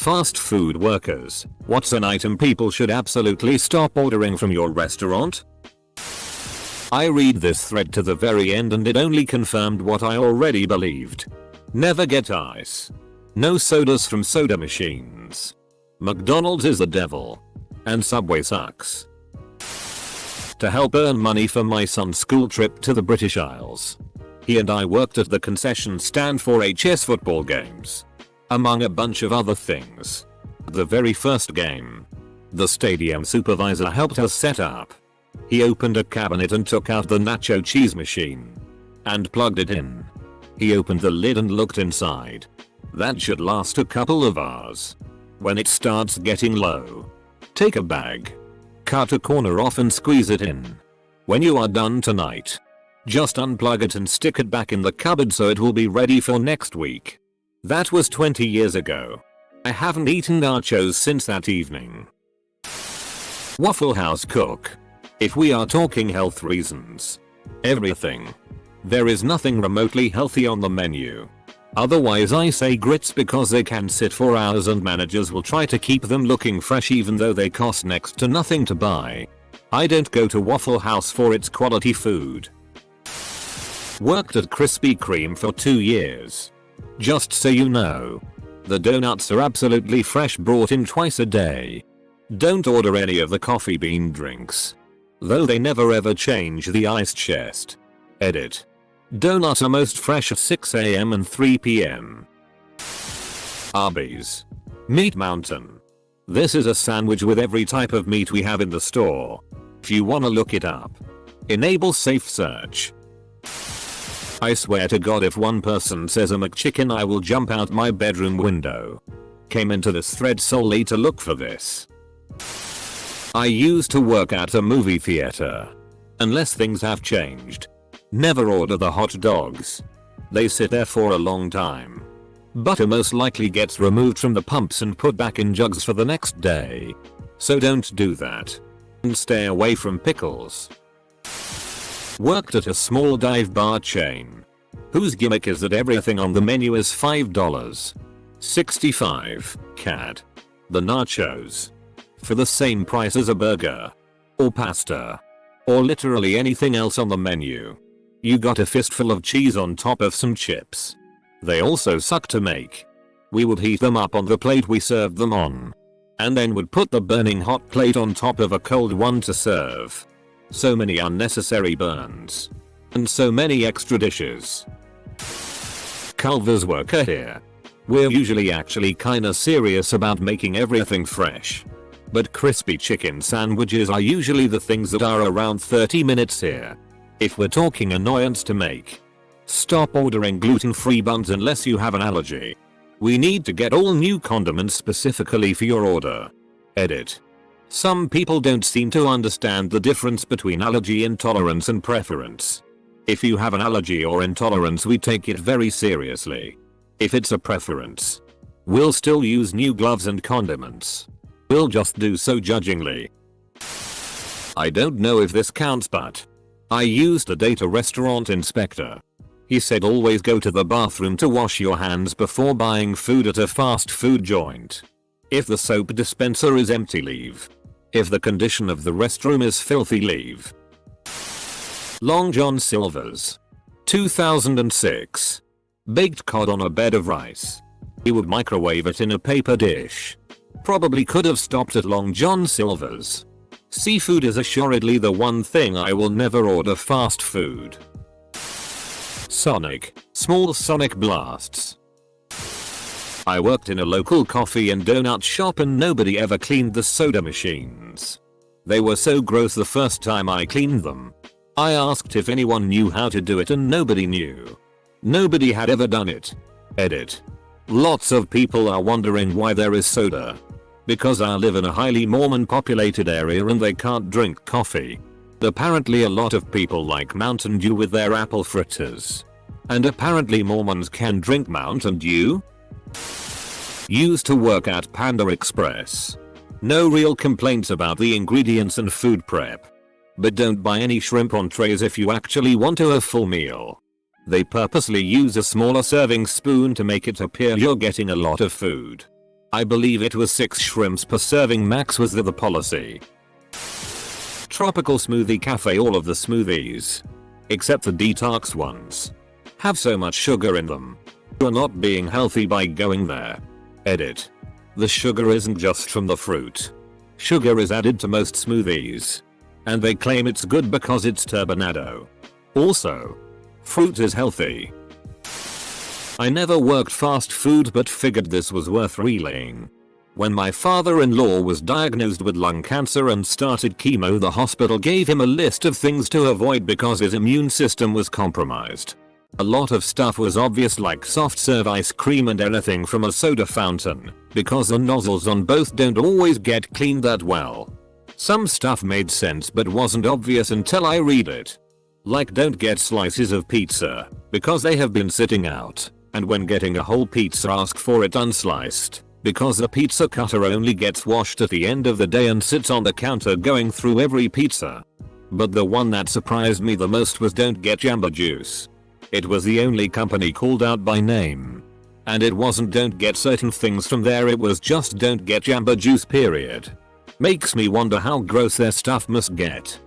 Fast food workers, what's an item people should absolutely stop ordering from your restaurant? I read this thread to the very end and it only confirmed what I already believed. Never get ice. No sodas from soda machines. McDonald's is the devil. And Subway sucks. To help earn money for my son's school trip to the British Isles, he and I worked at the concession stand for HS football games. Among a bunch of other things. The very first game, the stadium supervisor helped us set up. He opened a cabinet and took out the nacho cheese machine. And plugged it in. He opened the lid and looked inside. That should last a couple of hours. When it starts getting low, take a bag. Cut a corner off and squeeze it in. When you are done tonight, just unplug it and stick it back in the cupboard so it will be ready for next week. That was 20 years ago. I haven't eaten nachos since that evening. Waffle House cook. If we are talking health reasons, everything. There is nothing remotely healthy on the menu. Otherwise I say grits because they can sit for hours and managers will try to keep them looking fresh even though they cost next to nothing to buy. I don't go to Waffle House for its quality food. Worked at Krispy Kreme for 2 years. Just so you know, the donuts are absolutely fresh, brought in twice a day. Don't order any of the coffee bean drinks. Though they never ever change the ice chest. Edit. Donuts are most fresh at 6 AM and 3 PM. Arby's. Meat Mountain. This is a sandwich with every type of meat we have in the store. If you wanna look it up, enable safe search. I swear to God if one person says a McChicken I will jump out my bedroom window. Came into this thread solely to look for this. I used to work at a movie theater. Unless things have changed. Never order the hot dogs. They sit there for a long time. Butter most likely gets removed from the pumps and put back in jugs for the next day. So don't do that. And stay away from pickles. Worked at a small dive bar chain, whose gimmick is that everything on the menu is $5.65 CAD. The nachos. For the same price as a burger. Or pasta. Or literally anything else on the menu. You got a fistful of cheese on top of some chips. They also suck to make. We would heat them up on the plate we served them on. And then would put the burning hot plate on top of a cold one to serve. So many unnecessary burns. And so many extra dishes. Culver's worker here. We're usually actually kinda serious about making everything fresh. But crispy chicken sandwiches are usually the things that are around 30 minutes here. If we're talking annoyance to make. Stop ordering gluten-free buns unless you have an allergy. We need to get all new condiments specifically for your order. Edit. Some people don't seem to understand the difference between allergy intolerance and preference. If you have an allergy or intolerance we take it very seriously. If it's a preference, we'll still use new gloves and condiments. We'll just do so judgingly. I don't know if this counts but I used to date a restaurant inspector. He said always go to the bathroom to wash your hands before buying food at a fast food joint. If the soap dispenser is empty, leave. If the condition of the restroom is filthy, leave. Long John Silver's 2006. Baked cod on a bed of rice. He would microwave it in a paper dish. Probably could have stopped at Long John Silver's. Seafood is assuredly the one thing I will never order fast food. Sonic. Small Sonic blasts. I worked in a local coffee and donut shop and nobody ever cleaned the soda machines. They were so gross the first time I cleaned them. I asked if anyone knew how to do it and nobody knew. Nobody had ever done it. Edit. Lots of people are wondering why there is soda. Because I live in a highly Mormon populated area and they can't drink coffee. Apparently a lot of people like Mountain Dew with their apple fritters. And apparently Mormons can drink Mountain Dew? Used to work at Panda Express. No real complaints about the ingredients and food prep. But don't buy any shrimp on trays if you actually want a full meal. They purposely use a smaller serving spoon to make it appear you're getting a lot of food. I believe it was 6 shrimps per serving max was the policy. Tropical Smoothie Cafe. All of the smoothies, except the detox ones, have so much sugar in them. You're not being healthy by going there. Edit. The sugar isn't just from the fruit. Sugar is added to most smoothies. And they claim it's good because it's turbinado. Also, fruit is healthy. I never worked fast food but figured this was worth relaying. When my father-in-law was diagnosed with lung cancer and started chemo, the hospital gave him a list of things to avoid because his immune system was compromised. A lot of stuff was obvious, like soft serve ice cream and anything from a soda fountain, because the nozzles on both don't always get cleaned that well. Some stuff made sense but wasn't obvious until I read it. Like don't get slices of pizza, because they have been sitting out, and when getting a whole pizza ask for it unsliced, because the pizza cutter only gets washed at the end of the day and sits on the counter going through every pizza. But the one that surprised me the most was don't get Jamba Juice. It was the only company called out by name. And it wasn't don't get certain things from there, it was just don't get Jamba Juice period. Makes me wonder how gross their stuff must get.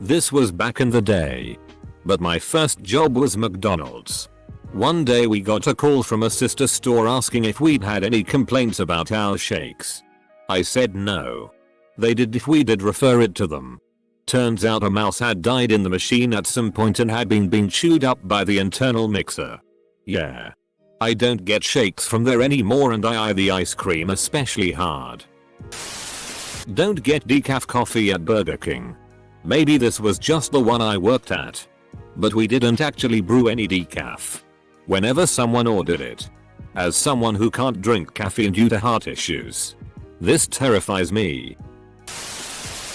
This was back in the day. But my first job was McDonald's. One day we got a call from a sister store asking if we'd had any complaints about our shakes. I said no. They did if we did refer it to them. Turns out a mouse had died in the machine at some point and had been chewed up by the internal mixer. Yeah. I don't get shakes from there anymore and I eye the ice cream especially hard. Don't get decaf coffee at Burger King. Maybe this was just the one I worked at. But we didn't actually brew any decaf. Whenever someone ordered it. As someone who can't drink caffeine due to heart issues, this terrifies me.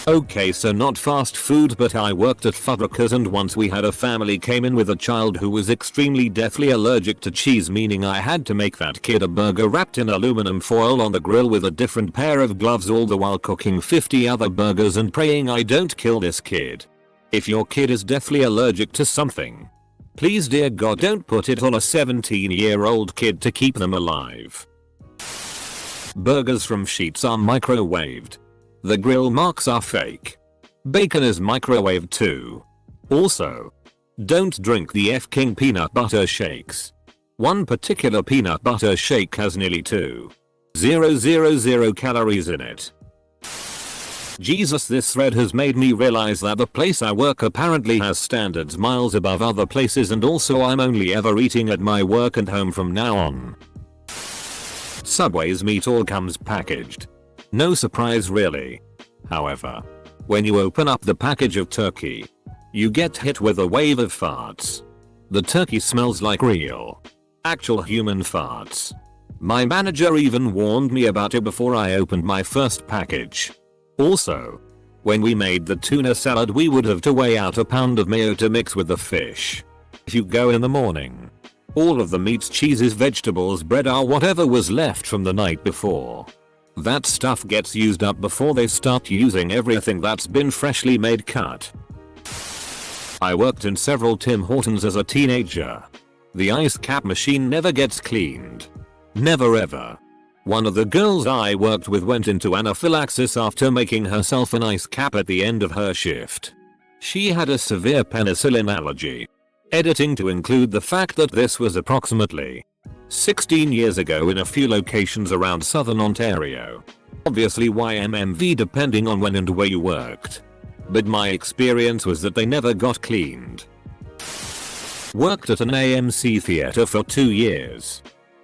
Okay, so not fast food, but I worked at Fuddruckers and once we had a family came in with a child who was extremely deathly allergic to cheese, meaning I had to make that kid a burger wrapped in aluminum foil on the grill with a different pair of gloves, all the while cooking 50 other burgers and praying I don't kill this kid. If your kid is deathly allergic to something, please dear God don't put it on a 17-year-old kid to keep them alive. Burgers from Sheetz are microwaved. The grill marks are fake. Bacon is microwaved too. Also, don't drink the F-King peanut butter shakes. One particular peanut butter shake has nearly 2,000 calories in it. Jesus, this thread has made me realize that the place I work apparently has standards miles above other places, and also I'm only ever eating at my work and home from now on. Subway's meat all comes packaged. No surprise really. However, when you open up the package of turkey, you get hit with a wave of farts. The turkey smells like real, actual human farts. My manager even warned me about it before I opened my first package. Also, when we made the tuna salad we would have to weigh out a pound of mayo to mix with the fish. If you go in the morning, all of the meats, cheeses, vegetables, bread are whatever was left from the night before. That stuff gets used up before they start using everything that's been freshly made cut. I worked in several Tim Hortons as a teenager. The ice cap machine never gets cleaned. Never ever. One of the girls I worked with went into anaphylaxis after making herself an ice cap at the end of her shift. She had a severe penicillin allergy. Editing to include the fact that this was approximately 16 years ago in a few locations around southern Ontario. Obviously YMMV depending on when and where you worked. But my experience was that they never got cleaned. Worked at an AMC theater for 2 years.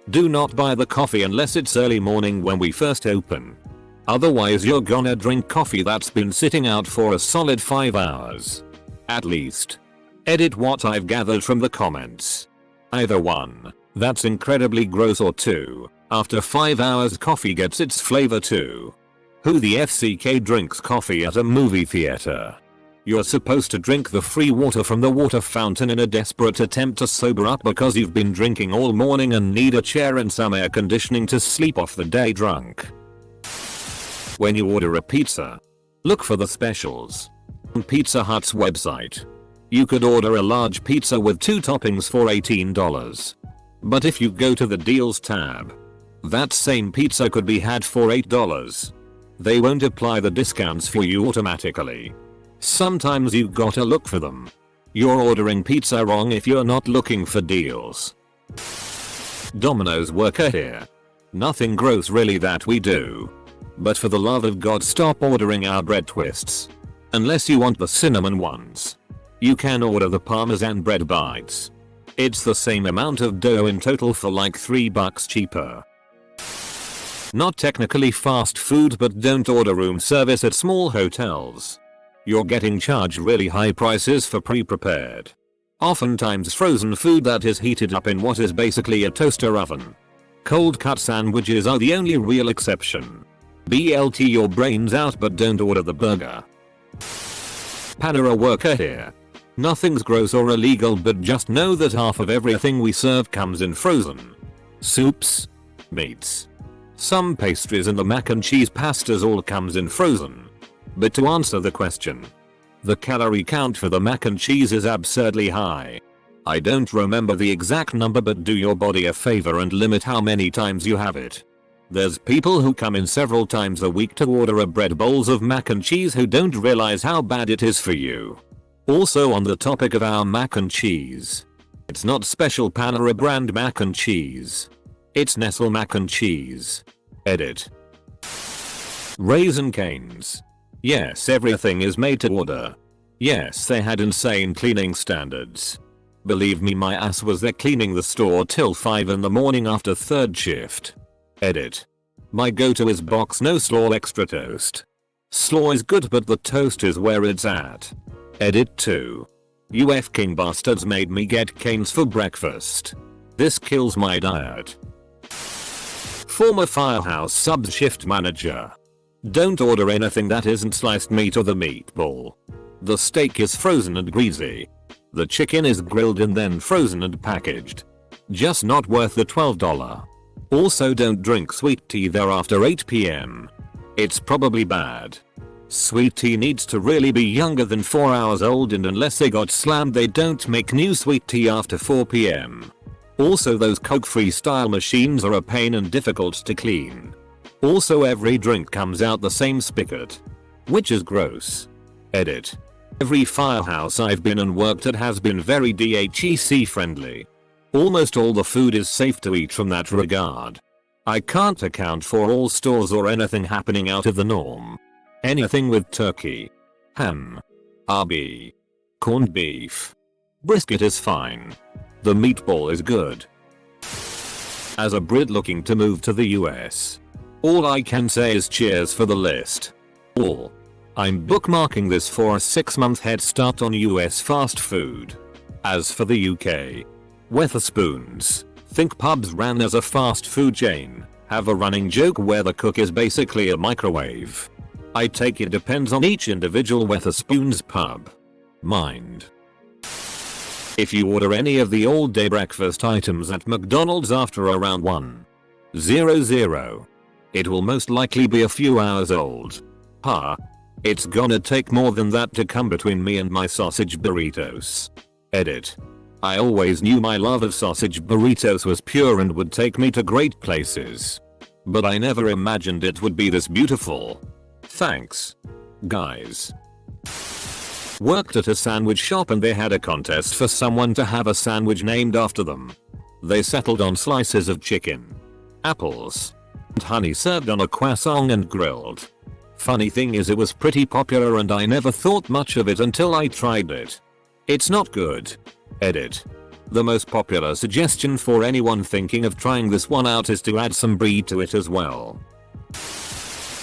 Do not buy the coffee unless it's early morning when we first open. Otherwise you're gonna drink coffee that's been sitting out for a solid 5 hours. At least. Edit what I've gathered from the comments. Either 1, that's incredibly gross, or 2, after 5 hours coffee gets its flavor too. Who the FCK drinks coffee at a movie theater? You're supposed to drink the free water from the water fountain in a desperate attempt to sober up because you've been drinking all morning and need a chair and some air conditioning to sleep off the day drunk. When you order a pizza, look for the specials. On Pizza Hut's website, you could order a large pizza with 2 toppings for $18. But if you go to the deals tab, That same pizza could be had for $8. They won't apply the discounts for you automatically. Sometimes you gotta look for them. You're ordering pizza wrong if you're not looking for deals. Domino's worker here. Nothing gross really that we do. But for the love of God, stop ordering our bread twists. Unless you want the cinnamon ones. You can order the Parmesan bread bites. It's the same amount of dough in total for like $3 cheaper. Not technically fast food, but don't order room service at small hotels. You're getting charged really high prices for pre-prepared. Oftentimes frozen food that is heated up in what is basically a toaster oven. Cold cut sandwiches are the only real exception. BLT your brains out, but don't order the burger. Panera worker here. Nothing's gross or illegal, but just know that half of everything we serve comes in frozen. Soups, meats, some pastries and the mac and cheese pastas all comes in frozen. But to answer the question, the calorie count for the mac and cheese is absurdly high. I don't remember the exact number, but do your body a favor and limit how many times you have it. There's people who come in several times a week to order a bread bowls of mac and cheese who don't realize how bad it is for you. Also, on the topic of our mac and cheese, it's not special Panera brand mac and cheese. It's Nestle mac and cheese. Edit. Raisin Cane's. Yes, everything is made to order. Yes, they had insane cleaning standards. Believe me, my ass was there cleaning the store till 5 in the morning after third shift. Edit. My go-to is box no slaw extra toast. Slaw is good, but the toast is where it's at. Edit 2. You F-king bastards made me get canes for breakfast. This kills my diet. Former Firehouse Subs shift manager. Don't order anything that isn't sliced meat or the meatball. The steak is frozen and greasy. The chicken is grilled and then frozen and packaged. Just not worth the $12. Also, don't drink sweet tea there after 8 PM. It's probably bad. Sweet tea needs to really be younger than 4 hours old, and unless they got slammed, they don't make new sweet tea after 4 PM. Also, those Coke Freestyle machines are a pain and difficult to clean. Also, every drink comes out the same spigot, which is gross. Edit. Every firehouse I've been and worked at has been very DHEC friendly. Almost all the food is safe to eat from that regard. I can't account for all stores or anything happening out of the norm. Anything with turkey, ham, RB, corned beef, brisket is fine. The meatball is good. As a Brit looking to move to the US, all I can say is cheers for the list. All. I'm bookmarking this for a 6-month head start on US fast food. As for the UK, Wetherspoons, think pubs ran as a fast food chain, have a running joke where the cook is basically a microwave. I take it depends on each individual Wetherspoons pub. Mind. If you order any of the all-day breakfast items at McDonald's after around 1:00, it will most likely be a few hours old. It's gonna take more than that to come between me and my sausage burritos. Edit. I always knew my love of sausage burritos was pure and would take me to great places. But I never imagined it would be this beautiful. Thanks, guys. Worked at a sandwich shop and they had a contest for someone to have a sandwich named after them. They settled on slices of chicken, apples, and honey served on a croissant and grilled. Funny thing is, it was pretty popular and I never thought much of it until I tried it. It's not good. Edit. The most popular suggestion for anyone thinking of trying this one out is to add some brie to it as well.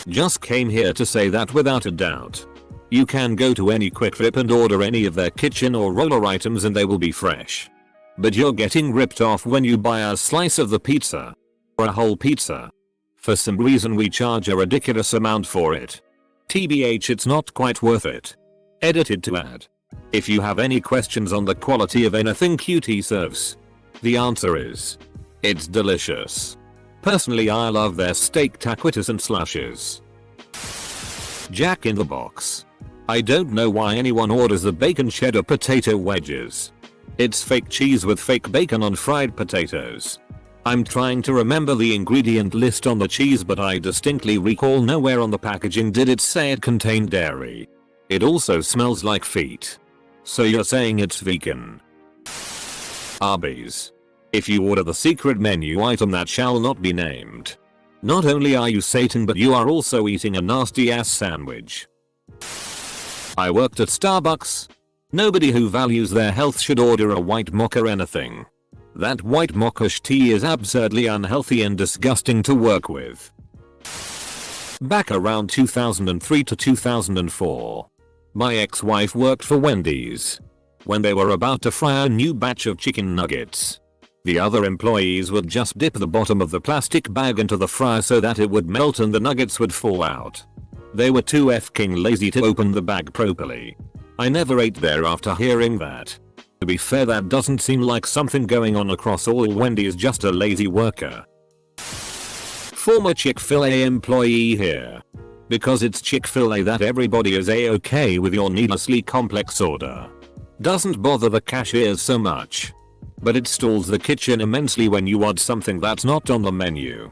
Just came here to say that without a doubt, you can go to any Quick Trip and order any of their kitchen or roller items and they will be fresh. But you're getting ripped off when you buy a slice of the pizza, or a whole pizza. For some reason we charge a ridiculous amount for it. TBH, it's not quite worth it. Edited to add. If you have any questions on the quality of anything QT serves, the answer is, it's delicious. Personally, I love their steak taquitos and slashes. Jack in the Box. I don't know why anyone orders the bacon cheddar potato wedges. It's fake cheese with fake bacon on fried potatoes. I'm trying to remember the ingredient list on the cheese, but I distinctly recall nowhere on the packaging did it say it contained dairy. It also smells like feet. So you're saying it's vegan? Arby's. If you order the secret menu item that shall not be named, not only are you Satan, but you are also eating a nasty ass sandwich. I worked at Starbucks. Nobody who values their health should order a white mocha anything. That white mocha tea is absurdly unhealthy and disgusting to work with. Back around 2003 to 2004, my ex-wife worked for Wendy's. When they were about to fry a new batch of chicken nuggets, the other employees would just dip the bottom of the plastic bag into the fryer so that it would melt and the nuggets would fall out. They were too f***ing lazy to open the bag properly. I never ate there after hearing that. To be fair, that doesn't seem like something going on across all Wendy's, just a lazy worker. Former Chick-fil-A employee here. Because it's Chick-fil-A that everybody is a-okay with your needlessly complex order. Doesn't bother the cashiers so much, but it stalls the kitchen immensely when you want something that's not on the menu,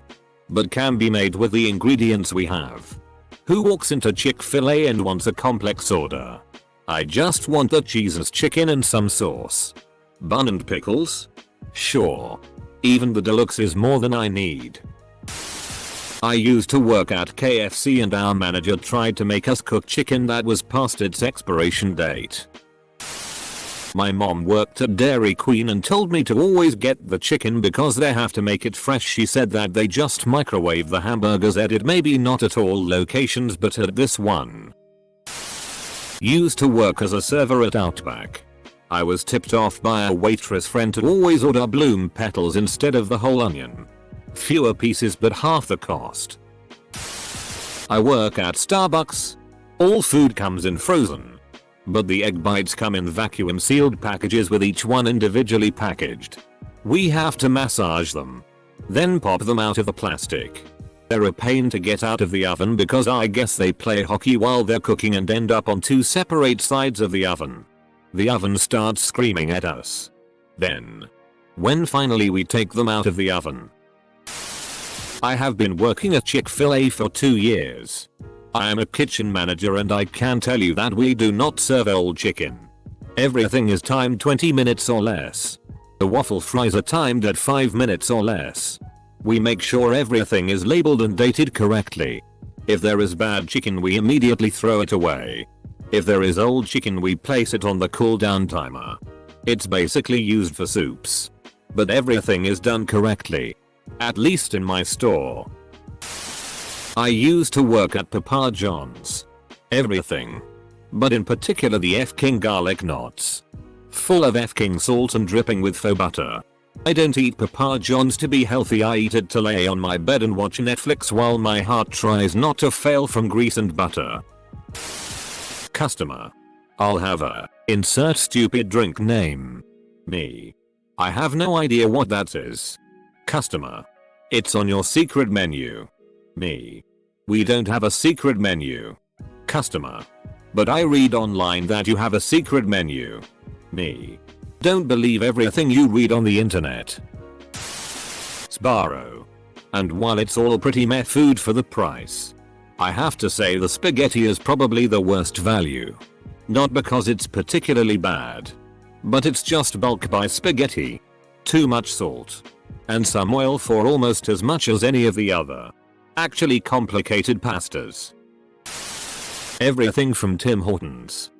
but can be made with the ingredients we have. Who walks into Chick-fil-A and wants a complex order? I just want the cheeses, chicken and some sauce. Bun and pickles? Sure. Even the deluxe is more than I need. I used to work at KFC and our manager tried to make us cook chicken that was past its expiration date. My mom worked at Dairy Queen and told me to always get the chicken because they have to make it fresh. She said that they just microwave the hamburgers at it, maybe not at all locations but at this one. Used to work as a server at Outback. I was tipped off by a waitress friend to always order bloom petals instead of the whole onion. Fewer pieces but half the cost. I work at Starbucks. All food comes in frozen, but the egg bites come in vacuum sealed packages with each one individually packaged. We have to massage them, then pop them out of the plastic. They're a pain to get out of the oven because I guess they play hockey while they're cooking and end up on two separate sides of the oven. The oven starts screaming at us. Then, when finally we take them out of the oven. I have been working at Chick-fil-A for 2 years. I am a kitchen manager and I can tell you that we do not serve old chicken. Everything is timed 20 minutes or less. The waffle fries are timed at 5 minutes or less. We make sure everything is labeled and dated correctly. If there is bad chicken, we immediately throw it away. If there is old chicken, we place it on the cool down timer. It's basically used for soups. But everything is done correctly. At least in my store. I used to work at Papa John's. Everything, but in particular the f***ing garlic knots, full of f***ing salt and dripping with faux butter. I don't eat Papa John's to be healthy, I eat it to lay on my bed and watch Netflix while my heart tries not to fail from grease and butter. Customer. I'll have a insert stupid drink name. Me. I have no idea what that is. Customer. It's on your secret menu. Me. We don't have a secret menu. Customer. But I read online that you have a secret menu. Me. Don't believe everything you read on the internet. Sbarro. And while it's all pretty meh food for the price, I have to say the spaghetti is probably the worst value. Not because it's particularly bad, but it's just bulk buy spaghetti. Too much salt. And some oil for almost as much as any of the other actually complicated pastas. Everything from Tim Hortons.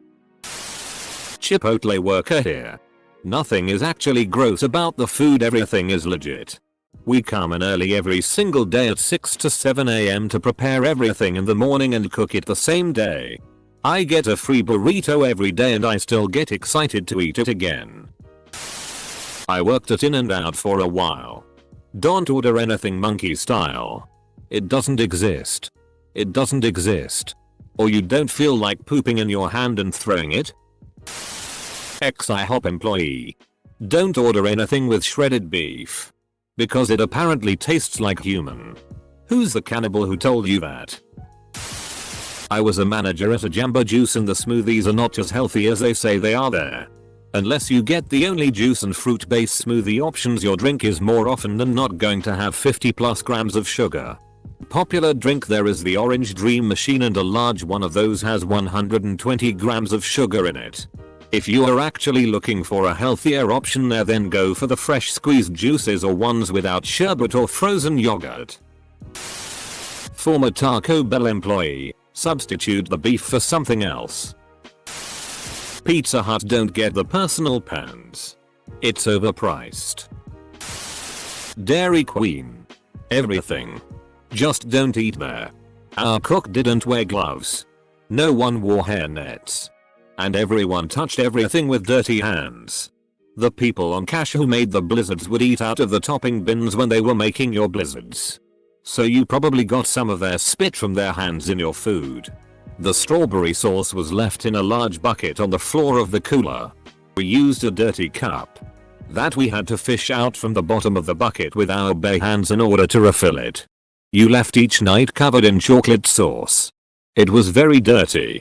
Chipotle worker here. Nothing is actually gross about the food, everything is legit. We come in early every single day at 6 to 7 AM to prepare everything in the morning and cook it the same day. I get a free burrito every day and I still get excited to eat it again. I worked at In-N-Out for a while. Don't order anything monkey style. It doesn't exist. It doesn't exist. Or you don't feel like pooping in your hand and throwing it. Ex-IHOP employee. Don't order anything with shredded beef, because it apparently tastes like human. Who's the cannibal who told you that? I was a manager at a Jamba Juice and the smoothies are not as healthy as they say they are there. Unless you get the only juice and fruit based smoothie options, your drink is more often than not going to have 50 plus grams of sugar. Popular drink there is the Orange Dream Machine, and a large one of those has 120 grams of sugar in it. If you are actually looking for a healthier option there, then go for the fresh squeezed juices or ones without sherbet or frozen yogurt. Former Taco Bell employee, substitute the beef for something else. Pizza Hut, don't get the personal pans. It's overpriced. Dairy Queen. Everything. Just don't eat there. Our cook didn't wear gloves. No one wore hairnets. And everyone touched everything with dirty hands. The people on cash who made the blizzards would eat out of the topping bins when they were making your blizzards. So you probably got some of their spit from their hands in your food. The strawberry sauce was left in a large bucket on the floor of the cooler. We used a dirty cup that we had to fish out from the bottom of the bucket with our bare hands in order to refill it. You left each night covered in chocolate sauce. It was very dirty.